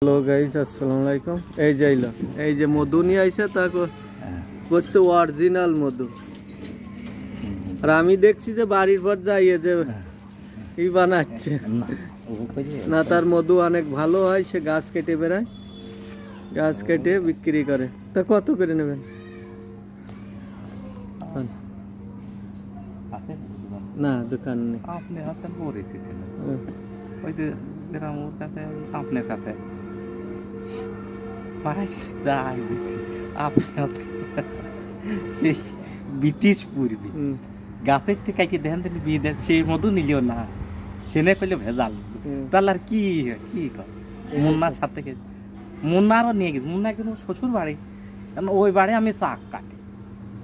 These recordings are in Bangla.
হ্যালো গাইস, আসসালামু আলাইকুম। এই যাইলো, এই যে মধু নিয়ে আইসা তা করছে অরিজিনাল মধু। আর আমি দেখছি যে বাড়ির পর যাইয়ে যে ই বানাচ্ছে না, তার মধু অনেক ভালো হয়। সে গাছ কেটে বেড়ায়, গাছ কেটে বিক্রি করে। তা কত করে নেবেন? না, দোকান নেই। আপনি হাতেন পরিচিত ওই যে গ্রামের কাছে আপনার কাছে যাই বেশি আপনি ব্রিটিশ পূর্বী গাছের থেকে কি দেখেন তিনি বিয়ে দেন, সেই মধু নিলেও না, সে না করলে ভেজাল। তাহলে আর কি কি কর মুন্নার সাথে মুন্নারও নিয়ে গেছি। মুন্না কিন্তু শ্বশুর বাড়ি, কারণ ওই বাড়ি আমি চাক কাটি,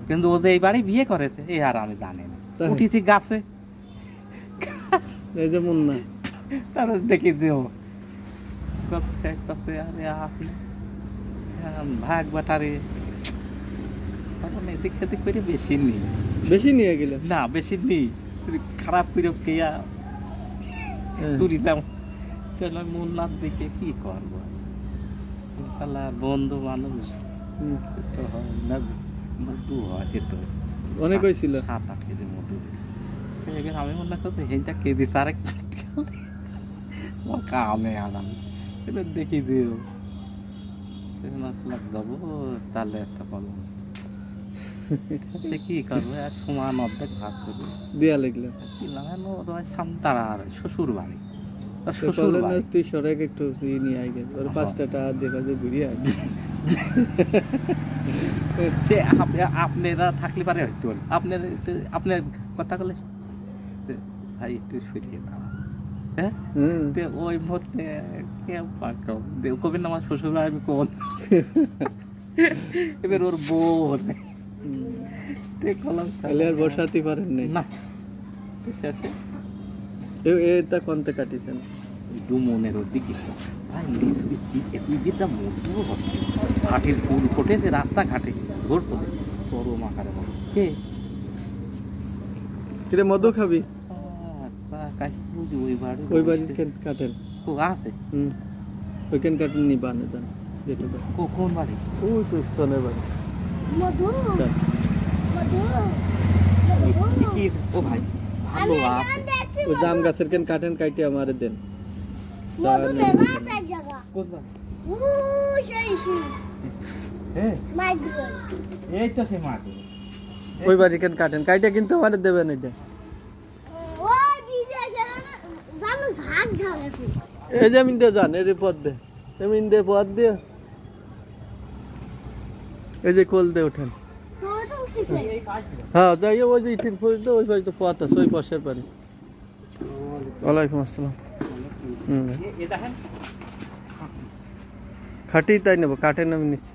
কিন্তু ও যে এই বাড়ি বিয়ে করেছে এই আর আমি জানি না। উঠেছি গাছে, এই যে মুন্না, তারপর দেখি যে ও আরে আপনি ভাগ বাটারে এদিক সেদিক করে বেশি নেই, বেশি নিয়ে গেলে না বেশি নেই, খারাপ করে কেয়া চুরি যাও। মুন্নার দিকে কি করবো, ইনশাল্লাহ বন্ধু মানুষ তো হয় না, মধু আছে তো অনেক হয়েছিল, 7-8 কেজি মধু। আমি মনে করতে হেনটা কেজি 4 কামে আনাম, এবার দেখি দিও যাবো তাহলে একটা পাবো। সে কি করবে, আর সমান অর্ধেক ভাগ করবে দিয়া লাগলো কি লাগানো সান্তারা আর শ্বশুর বাড়ি। তুই সরেক একটু নিয়ে আই গে, 5টা টাকা দেখা যে ঘুরিয়ে আই। আপনারা থাকলে পারে হইতে পারে, আপনার কথা বলে ভাই একটু সরিয়ে দাও। হ্যাঁ, ওই মুহূর্তে কবি না আমার শ্বশুর আমি কোন এবার ওর বউ আর বসাতে পারেন না। এটা কোনতে কাটিছেন? ডুমনের ওদিকে ভাই লিচুটা মধু হচ্ছে, হাটের ফুল ফোটেছে রাস্তাঘাটে, ধরবো চরম আকারে মধু। কে কিরে মধু খাবি? ওই বাড়ি কাটেন আছে, ওইখান কাটেন নি বানে যান। কোন বাড়ি? ওই তো সোনের বাড়ি। ও ভাই ভালো আছে, ওই জাম গাছের কেন কাটেন, কাইটে আমারে দেন। ওই বাড়ি কেন কাটেন, কাইটে কিন্তু আমারে দেবেন। এটা এই যে আমি জান এর পথ দে, এমিন দে পথ দে, এই যে কোল দে ওঠেন। হ্যাঁ যাই, ওই যে ইটির ফুল দে, ওই বাড়ি তো পথ আছে, ওই পাশের বাড়ি। ওয়ালাইকুম আসসালাম। খাটি তাই নেবো, কাটেন আমি নিচ্ছি।